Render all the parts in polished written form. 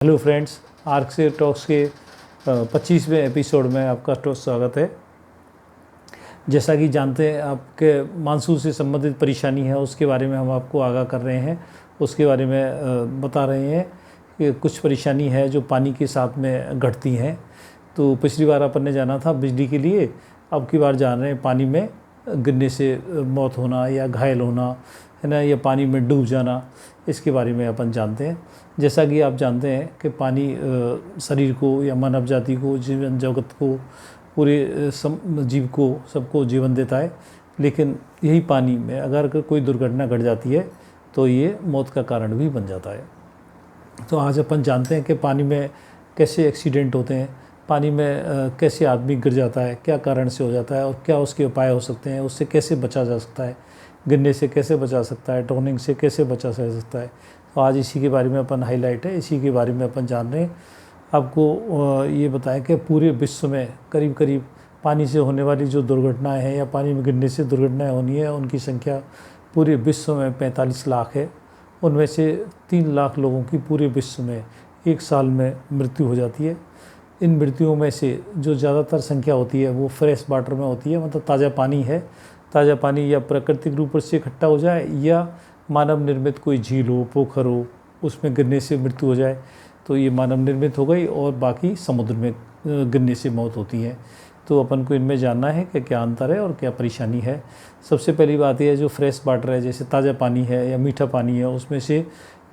Hello friends, arc से talks के 25वें episode में आपका तो स्वागत है। जैसा कि जानते हैं, आपके मानसून से संबंधित परेशानी है, उसके बारे में हम आपको आगाह कर रहे हैं। उसके बारे में बता रहे हैं कि कुछ परेशानी है जो पानी के साथ में घटती हैं। तो पिछली बार अपन ने जाना था बिजली के लिए, अब की बार जान रहे हैं पानी में गिरने से मौत होना या घायल होना, है ना, या पानी में डूब जाना, इसके बारे में अपन जानते हैं। जैसा कि आप जानते हैं कि पानी शरीर को या मानव जाति को, जीवन जगत को, पूरे जीव को, सबको जीवन देता है। लेकिन यही पानी में अगर कोई दुर्घटना घट जाती है तो ये मौत का कारण भी बन जाता है। तो आज अपन जानते हैं कि पानी में कैसे एक्सीडेंट होते हैं, पानी में कैसे आदमी गिर जाता है, क्या कारण से हो जाता है और क्या उसके उपाय हो सकते हैं, उससे कैसे बचा जा सकता है, गिरने से कैसे बचा सकता है, ड्राउनिंग से कैसे बचा जा सकता है। तो आज इसी के बारे में अपन हाईलाइट है, इसी के बारे में अपन जान रहे हैं। आपको ये बताएं कि पूरे विश्व में करीब करीब पानी से होने वाली जो दुर्घटनाएं हैं या पानी में गिरने से दुर्घटनाएं होनी है, उनकी संख्या पूरे विश्व में 45 लाख है। उनमें से 3 लाख लोगों की पूरे विश्व में एक साल में मृत्यु हो जाती है। इन मृत्युओं में से जो ज़्यादातर संख्या होती है वो फ्रेश वाटर में होती है, मतलब ताज़ा पानी है। ताज़ा पानी या प्राकृतिक रूप से इकट्ठा हो जाए या मानव निर्मित कोई झील हो, पोखर हो, उसमें गिरने से मृत्यु हो जाए तो ये मानव निर्मित हो गई, और बाकी समुद्र में गिरने से मौत होती है। तो अपन को इनमें जानना है कि क्या अंतर है और क्या परेशानी है। सबसे पहली बात यह है, जो फ्रेश वाटर है, जैसे ताज़ा पानी है या मीठा पानी है, उसमें से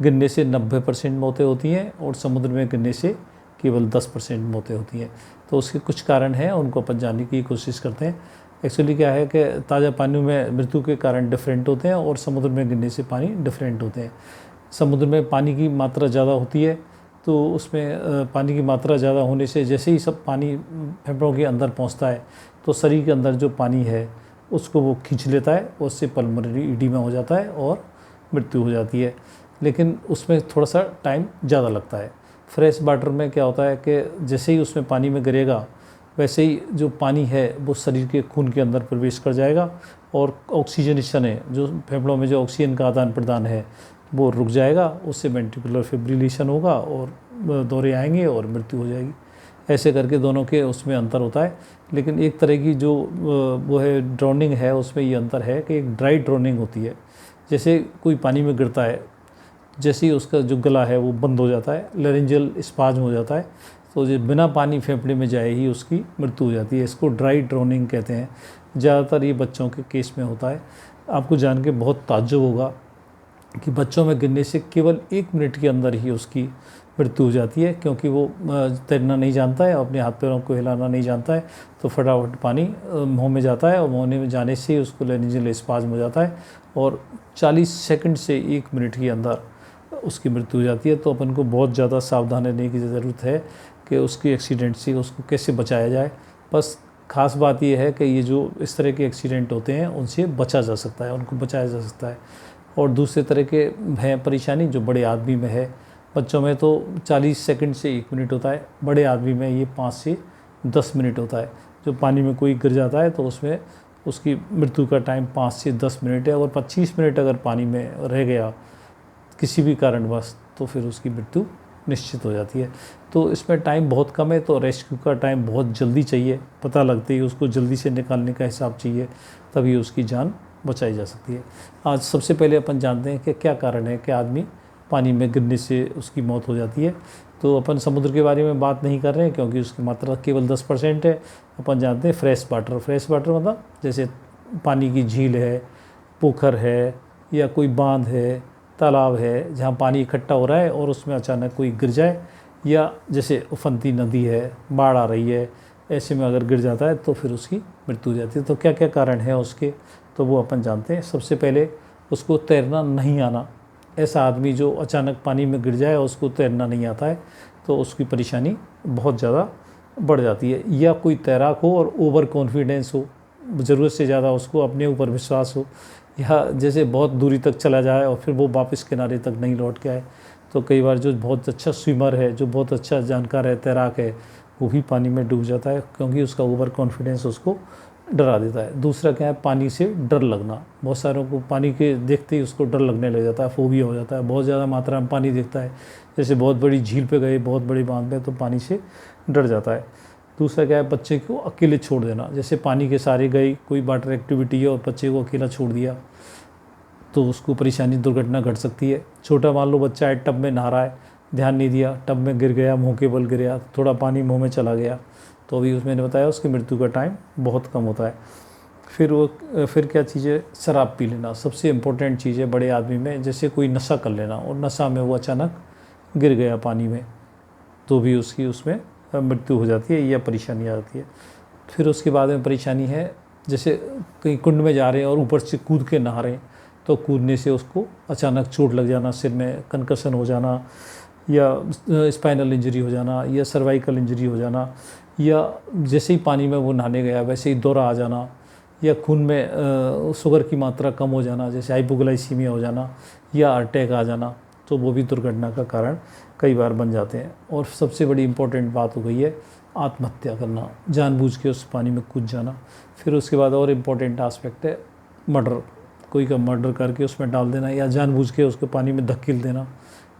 गिरने से 90% मौतें होती हैं और समुद्र में गिरने से केवल 10% मौतें होती हैं। तो उसके कुछ कारण हैं, उनको अपन जानने की कोशिश करते हैं। एक्चुअली क्या है कि ताज़ा पानी में मृत्यु के कारण डिफरेंट होते हैं और समुद्र में गिरने से पानी डिफरेंट होते हैं। समुद्र में पानी की मात्रा ज़्यादा होती है, तो उसमें पानी की मात्रा ज़्यादा होने से जैसे ही सब पानी फेफड़ों के अंदर पहुंचता है तो शरीर के अंदर जो पानी है उसको वो खींच लेता है, उससे पल्मोनरी एडीमा हो जाता है और मृत्यु हो जाती है। लेकिन उसमें थोड़ा सा टाइम ज़्यादा लगता है। फ्रेश वाटर में क्या होता है कि जैसे ही उसमें पानी में गिरेगा, वैसे ही जो पानी है वो शरीर के खून के अंदर प्रवेश कर जाएगा और ऑक्सीजनेशन है, जो फेफड़ों में जो ऑक्सीजन का आदान प्रदान है वो रुक जाएगा, उससे वेंट्रिकुलर फिब्रिलेशन होगा और दौरे आएंगे और मृत्यु हो जाएगी। ऐसे करके दोनों के उसमें अंतर होता है। लेकिन एक तरह की जो वो है ड्राउनिंग है, उसमें ये अंतर है कि एक ड्राई ड्राउनिंग होती है। जैसे कोई पानी में गिरता है, जैसे ही उसका जो गला है वो बंद हो जाता है, लैरिंजियल स्पाज्म हो जाता है, तो जो बिना पानी फेफड़े में जाए ही उसकी मृत्यु हो जाती है। इसको ड्राई ड्राउनिंग कहते हैं। ज़्यादातर ये बच्चों के केस में होता है। आपको जान के बहुत ताज्जुब होगा कि बच्चों में गिरने से केवल 1 मिनट के अंदर ही उसकी मृत्यु हो जाती है, क्योंकि वो तैरना नहीं जानता है, अपने हाथ पैरों को हिलाना नहीं जानता है, तो फटाफट पानी मुँह में जाता है और मुँह में जाने से ही उसको लैरिंजियल स्पाज्म हो जाता है और 40 सेकंड से 1 मिनट के अंदर उसकी मृत्यु हो जाती है। तो अपन को बहुत ज़्यादा सावधान रहने की ज़रूरत है कि उसकी एक्सीडेंट से उसको कैसे बचाया जाए। बस ख़ास बात यह है कि ये जो इस तरह के एक्सीडेंट होते हैं उनसे बचा जा सकता है, उनको बचाया जा सकता है। और दूसरे तरह के हैं परेशानी जो बड़े आदमी में है। बच्चों में तो 40 सेकंड से 1 मिनट होता है, बड़े आदमी में ये 5 से 10 मिनट होता है। जो पानी में कोई गिर जाता है तो उसमें उसकी मृत्यु का टाइम 5 से 10 मिनट है, और 25 मिनट अगर पानी में रह गया किसी भी कारणवश तो फिर उसकी मृत्यु निश्चित हो जाती है। तो इसमें टाइम बहुत कम है, तो रेस्क्यू का टाइम बहुत जल्दी चाहिए, पता लगते ही उसको जल्दी से निकालने का हिसाब चाहिए, तभी उसकी जान बचाई जा सकती है। आज सबसे पहले अपन जानते हैं कि क्या कारण है कि आदमी पानी में गिरने से उसकी मौत हो जाती है। तो अपन समुद्र के बारे में बात नहीं कर रहे हैं क्योंकि उसकी मात्रा केवल 10% है। अपन जानते हैं फ्रेश वाटर। फ्रेश वाटर मतलब जैसे पानी की झील है, पोखर है, या कोई बांध है, तालाब है, जहाँ पानी इकट्ठा हो रहा है और उसमें अचानक कोई गिर जाए, या जैसे उफनती नदी है, बाढ़ आ रही है, ऐसे में अगर गिर जाता है तो फिर उसकी मृत्यु हो जाती है। तो क्या क्या कारण है उसके, तो वो अपन जानते हैं। सबसे पहले उसको तैरना नहीं आना। ऐसा आदमी जो अचानक पानी में गिर जाए और उसको तैरना नहीं आता है तो उसकी परेशानी बहुत ज़्यादा बढ़ जाती है। या कोई तैराक हो और ओवर कॉन्फिडेंस हो, ज़रूरत से ज़्यादा उसको अपने ऊपर विश्वास हो, या जैसे बहुत दूरी तक चला जाए और फिर वो वापस किनारे तक नहीं लौट के आए। तो कई बार जो बहुत अच्छा स्विमर है, जो बहुत अच्छा जानकार है, तैराक है, वो भी पानी में डूब जाता है क्योंकि उसका ओवर कॉन्फिडेंस उसको डरा देता है। दूसरा क्या है, पानी से डर लगना। बहुत सारों को पानी के देखते ही उसको डर लगने लग जाता है, फोबिया हो जाता है। बहुत ज़्यादा मात्रा में पानी देखता है, जैसे बहुत बड़ी झील पे गए, बहुत बड़ी बांध में, तो पानी से डर जाता है। दूसरा क्या है, बच्चे को अकेले छोड़ देना। जैसे पानी के सारे गए, कोई वाटर एक्टिविटी है और बच्चे को अकेला छोड़ दिया तो उसको परेशानी, दुर्घटना घट सकती है। छोटा मान लो बच्चा है, टब में नहा रहा है, ध्यान नहीं दिया, टब में गिर गया, मुंह के बल गिरा, थोड़ा पानी मुंह में चला गया, तो अभी उसमें बताया उसकी मृत्यु का टाइम बहुत कम होता है। फिर क्या चीज़ है, शराब पी लेना सबसे इम्पोर्टेंट चीज़ है बड़े आदमी में। जैसे कोई नशा कर लेना और नशा में वो अचानक गिर गया पानी में, तो भी उसकी उसमें मृत्यु हो जाती है या परेशानी आ जाती है। फिर उसके बाद में परेशानी है, जैसे कहीं कुंड में जा रहे हैं और ऊपर से कूद के नहा रहे हैं, तो कूदने से उसको अचानक चोट लग जाना, सिर में कंकशन हो जाना, या स्पाइनल इंजरी हो जाना, या सर्वाइकल इंजरी हो जाना, या जैसे ही पानी में वो नहाने गया वैसे ही दौरा आ जाना, या खून में शुगर की मात्रा कम हो जाना, जैसे हाइपोग्लाइसीमिया हो जाना, या अटैक आ जाना, तो वो भी दुर्घटना का कारण कई बार बन जाते हैं। और सबसे बड़ी इम्पोर्टेंट बात हो गई है आत्महत्या करना, जानबूझ के उस पानी में कूद जाना। फिर उसके बाद और इम्पोर्टेंट आस्पेक्ट है मर्डर, कोई का मर्डर करके उसमें डाल देना, या जानबूझ के उसको पानी में धकेल देना,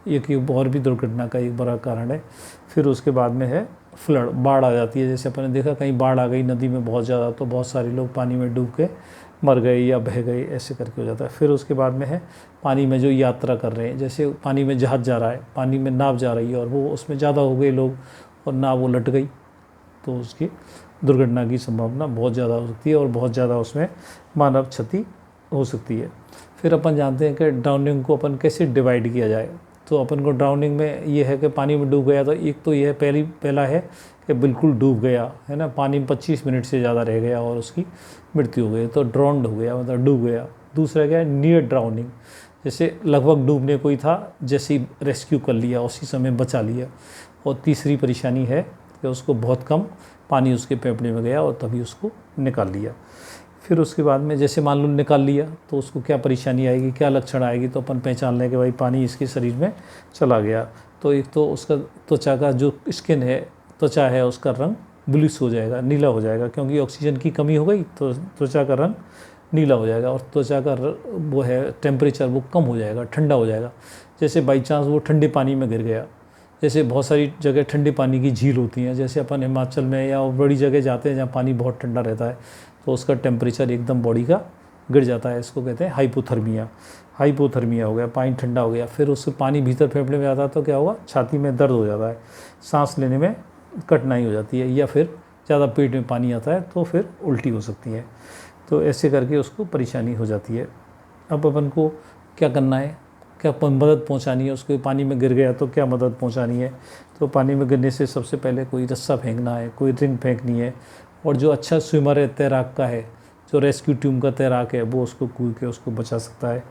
एक और भी दुर्घटना का एक बड़ा कारण है। फिर उसके बाद में है फ्लड, बाढ़ आ जाती है। जैसे अपन ने देखा कहीं बाढ़ आ गई नदी में बहुत ज़्यादा, तो बहुत सारे लोग पानी में डूब के मर गए या बह गए, ऐसे करके हो जाता है। फिर उसके बाद में है पानी में जो यात्रा कर रहे हैं, जैसे पानी में जहाज़ जा रहा है, पानी में नाव जा रही है और वो उसमें ज़्यादा हो गए लोग और नाव वो लट गई, तो उसकी दुर्घटना की संभावना बहुत ज़्यादा हो सकती है और बहुत ज़्यादा उसमें मानव क्षति हो सकती है। फिर अपन जानते हैं कि ड्राउनिंग को अपन कैसे डिवाइड किया जाए। तो अपन को ड्राउनिंग में ये है कि पानी में डूब गया, तो एक तो यह पहला है कि बिल्कुल डूब गया है ना, पानी में 25 मिनट से ज़्यादा रह गया और उसकी मृत्यु हो गई, तो ड्राउंड हो गया, मतलब डूब गया। दूसरा क्या है, नियर ड्राउनिंग, जैसे लगभग डूबने कोई था, जैसे ही रेस्क्यू कर लिया उसी समय बचा लिया। और तीसरी परेशानी है कि उसको बहुत कम पानी उसके फेफड़े में गया और तभी उसको निकाल लिया। फिर उसके बाद में जैसे मान लो निकाल लिया तो उसको क्या परेशानी आएगी, क्या लक्षण आएगी, तो अपन पहचान लें कि भाई पानी इसके शरीर में चला गया। तो एक तो उसका त्वचा का जो स्किन है, त्वचा है, उसका रंग ब्लूइश हो जाएगा, नीला हो जाएगा, क्योंकि ऑक्सीजन की कमी हो गई तो त्वचा का रंग नीला हो जाएगा। और त्वचा का वो है टेम्परेचर वो कम हो जाएगा, ठंडा हो जाएगा। जैसे बाई चांस वो ठंडे पानी में गिर गया, जैसे बहुत सारी जगह ठंडे पानी की झील होती हैं, जैसे अपन हिमाचल में या बड़ी जगह जाते हैं जहाँ पानी बहुत ठंडा रहता है, तो उसका टेम्परेचर एकदम बॉडी का गिर जाता है। इसको कहते हैं हाइपोथर्मिया। हाइपोथर्मिया हो गया, पानी ठंडा हो गया, फिर उससे पानी भीतर फेफड़े में आता है तो क्या होगा, छाती में दर्द हो जाता है, सांस लेने में कठिनाई हो जाती है, या फिर ज़्यादा पेट में पानी आता है तो फिर उल्टी हो सकती है। तो ऐसे करके उसको परेशानी हो जाती है। अब अपन को क्या करना है, क्या मदद पहुंचानी है उसको, पानी में गिर गया तो क्या मदद पहुंचानी है। तो पानी में गिरने से सबसे पहले कोई रस्सा फेंकना है, कोई रिंग फेंकनी है, और जो अच्छा स्विमर है, तैराक का है, जो रेस्क्यू टीम का तैराक है, वो उसको कूद के उसको बचा सकता है।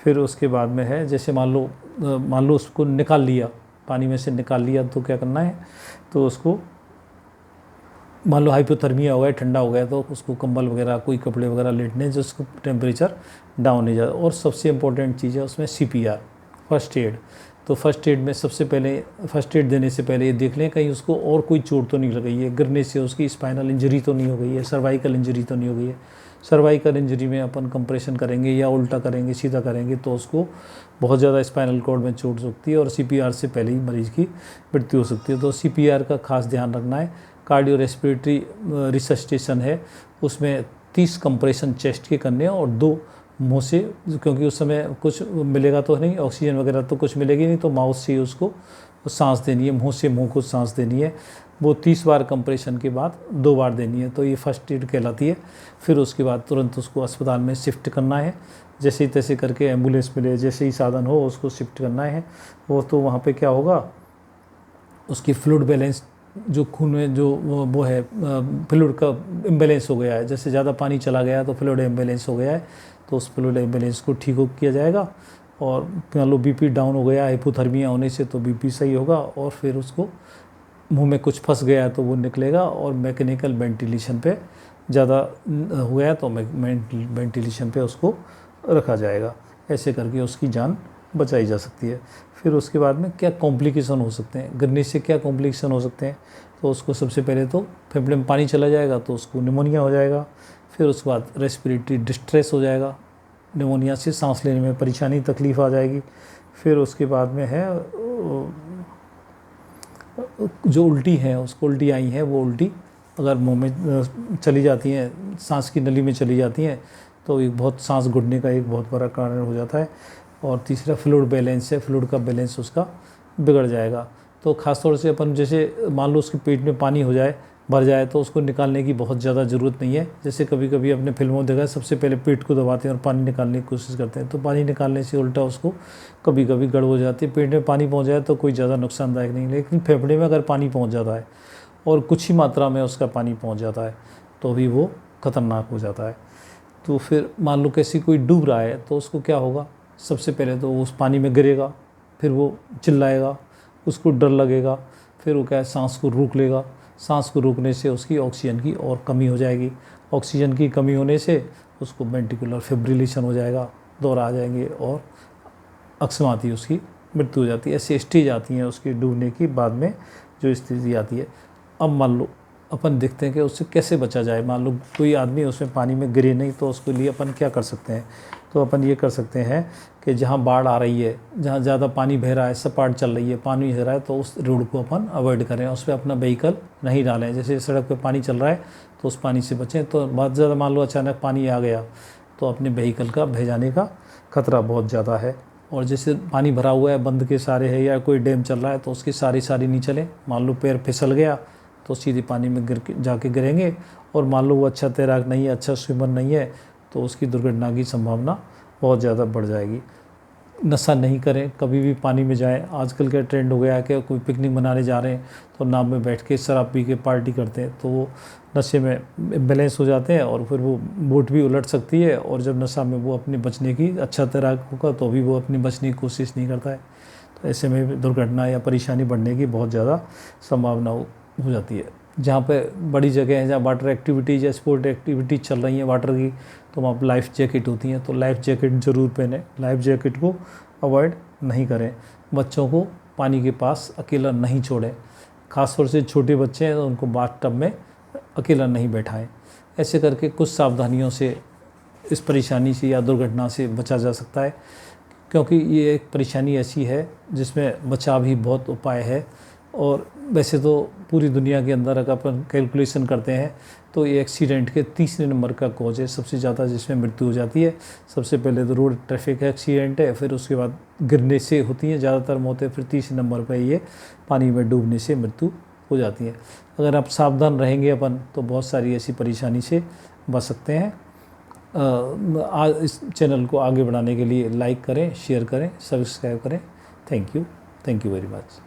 फिर उसके बाद में है, जैसे मान लो उसको निकाल लिया, पानी में से निकाल लिया, तो क्या करना है, तो उसको मान लो हाइपोथर्मिया हो गया, ठंडा हो गया, तो उसको कंबल वगैरह, कोई कपड़े वगैरह लेटने जिसको टेम्परेचर डाउन नहीं जाए। और सबसे इम्पोर्टेंट चीज़ है उसमें CPR, फर्स्ट एड। तो फर्स्ट एड में सबसे पहले, फर्स्ट एड देने से पहले ये देख लें कहीं उसको और कोई चोट तो नहीं लग गई है, गिरने से उसकी स्पाइनल इंजरी तो नहीं हो गई है, सर्वाइकल इंजरी तो नहीं हो गई है। सर्वाइकल इंजरी में अपन कंप्रेशन करेंगे या उल्टा करेंगे, सीधा करेंगे, तो उसको बहुत ज़्यादा स्पाइनल कॉर्ड में चोट हो सकती है और CPR से पहले ही मरीज़ की मृत्यु हो सकती है। तो CPR का खास ध्यान रखना है। कार्डियो रेस्पिरेटरी रिसस्टेशन है, उसमें 30 कंप्रेशन चेस्ट के करने हैं और 2 मुँह से, क्योंकि उस समय कुछ मिलेगा तो नहीं, ऑक्सीजन वगैरह तो कुछ मिलेगी नहीं, तो माउथ से उसको सांस देनी है, मुंह से मुंह को सांस देनी है। वो 30 बार कंप्रेशन के बाद 2 बार देनी है, तो ये फर्स्ट एड कहलाती है। फिर उसके बाद तुरंत उसको अस्पताल में शिफ्ट करना है, जैसे ही तैसे करके एम्बुलेंस मिले, जैसे ही साधन हो उसको शिफ्ट करना है। वो तो वहाँ पे क्या होगा, उसकी फ्लूइड बैलेंस, जो खून में जो वो है फ्लूइड का इम्बैलेंस हो गया है, जैसे ज़्यादा पानी चला गया तो फ्लूइड इम्बैलेंस हो गया है, तो उस फ्लूइड इम्बैलेंस को ठीक हो किया जाएगा। और मान लो BP डाउन हो गया, हाइपोथर्मिया होने से, तो BP सही होगा, और फिर उसको मुंह में कुछ फंस गया तो वो निकलेगा, और मैकेनिकल वेंटिलेशन पे ज़्यादा हो गया तो वेंटिलेशन पे उसको रखा जाएगा। ऐसे करके उसकी जान बचाई जा सकती है। फिर उसके बाद में क्या कॉम्प्लिकेशन हो सकते हैं, गिरने से क्या कॉम्प्लिकेशन हो सकते हैं, तो उसको सबसे पहले तो फेफड़े में पानी चला जाएगा तो उसको निमोनिया हो जाएगा। फिर उसके बाद रेस्पिरेटरी डिस्ट्रेस हो जाएगा, निमोनिया से सांस लेने में परेशानी तकलीफ़ आ जाएगी। फिर उसके बाद में है जो उल्टी है, उसको उल्टी आई है, वो उल्टी अगर मुंह में चली जाती हैं, सांस की नली में चली जाती हैं, तो एक बहुत सांस घुटने का एक बहुत बड़ा कारण हो जाता है। और तीसरा फ्लूइड बैलेंस है, फ्लूइड का बैलेंस उसका बिगड़ जाएगा। तो ख़ासतौर से अपन जैसे मान लो उसके पेट में पानी हो जाए, भर जाए, तो उसको निकालने की बहुत ज़्यादा ज़रूरत नहीं है। जैसे कभी कभी अपने फिल्मों में देखा है, सबसे पहले पेट को दबाते हैं और पानी निकालने की कोशिश करते हैं, तो पानी निकालने से उल्टा उसको कभी कभी गड़बड़ हो जाती है। पेट में पानी पहुंच जाए तो कोई ज़्यादा नुकसानदायक नहीं, लेकिन फेफड़े में अगर पानी पहुंच जाता है और कुछ ही मात्रा में उसका पानी पहुंच जाता है तो भी वो खतरनाक हो जाता है। तो फिर मान लो कैसी कोई डूब रहा है तो उसको क्या होगा, सबसे पहले तो उस पानी में गिरेगा, फिर वो चिल्लाएगा, उसको डर लगेगा, फिर वो क्या है सांस को रोक लेगा। सांस को रोकने से उसकी ऑक्सीजन की और कमी हो जाएगी, ऑक्सीजन की कमी होने से उसको वेंट्रिकुलर फिब्रिलेशन हो जाएगा, दौरा आ जाएंगे और अकस्माती उसकी मृत्यु हो जाती है। ऐसी स्टेज आती हैं उसकी डूबने की, बाद में जो स्थिति आती है। अब मान लो अपन देखते हैं कि उससे कैसे बचा जाए। मान लो कोई आदमी उसमें पानी में गिरे नहीं, तो उसके लिए अपन क्या कर सकते हैं, तो अपन ये कर सकते हैं कि जहाँ बाढ़ आ रही है, जहाँ ज़्यादा पानी बह रहा है, सपाट चल रही है, पानी बह रहा है, तो उस रोड को अपन अवॉइड करें, उस पर अपना व्हीकल नहीं डालें। जैसे सड़क पे पानी चल रहा है तो उस पानी से बचें। तो बहुत ज़्यादा मान लो अचानक पानी आ गया तो अपने व्हीकल का बह जाने का खतरा बहुत ज़्यादा है। और जैसे पानी भरा हुआ है, बंद के सारे है, या कोई डैम चल रहा है, तो उसकी सारी नहीं चलें। मान लो पैर फिसल गया तो सीधे पानी में जाके गिरेंगे। और मान लो वो अच्छा तैराक नहीं है, अच्छा स्विमर नहीं है, तो उसकी दुर्घटना की संभावना बहुत ज़्यादा बढ़ जाएगी। नशा नहीं करें, कभी भी पानी में जाएं। आजकल का ट्रेंड हो गया है कि कोई पिकनिक मनाने जा रहे हैं तो नाव में बैठ के शराब पी के पार्टी करते हैं, तो वो नशे में बैलेंस हो जाते हैं और फिर वो बोट भी उलट सकती है। और जब नशा में वो अपने बचने की, अच्छा तैराक होगा तो भी वो अपनी बचने की कोशिश नहीं करता है, तो ऐसे में दुर्घटना या परेशानी बढ़ने की बहुत ज़्यादा संभावना हो जाती है। जहाँ पे बड़ी जगह हैं, जहाँ वाटर एक्टिविटीज़ या स्पोर्ट एक्टिविटीज़ चल रही हैं वाटर की, तो वहाँ पर लाइफ जैकेट होती हैं, तो लाइफ जैकेट ज़रूर पहने, लाइफ जैकेट को अवॉइड नहीं करें। बच्चों को पानी के पास अकेला नहीं छोड़ें, ख़ासतौर से छोटे बच्चे हैं तो उनको बाथटब में अकेला नहीं बैठाएं। ऐसे करके कुछ सावधानियों से इस परेशानी से या दुर्घटना से बचा जा सकता है, क्योंकि ये एक परेशानी ऐसी है जिसमें बचाव ही बहुत उपाय है। और वैसे तो पूरी दुनिया के अंदर अगर अपन कैलकुलेशन करते हैं तो ये एक्सीडेंट के तीसरे नंबर का कॉज है, सबसे ज़्यादा जिसमें मृत्यु हो जाती है। सबसे पहले तो रोड ट्रैफिक एक्सीडेंट है, फिर उसके बाद गिरने से होती हैं ज़्यादातर मौतें, फिर तीसरे नंबर पर ये पानी में डूबने से मृत्यु हो जाती है। अगर आप सावधान रहेंगे अपन तो बहुत सारी ऐसी परेशानी से बच सकते हैं। इस चैनल को आगे बढ़ाने के लिए लाइक करें, शेयर करें, सब्सक्राइब करें। Thank you very much.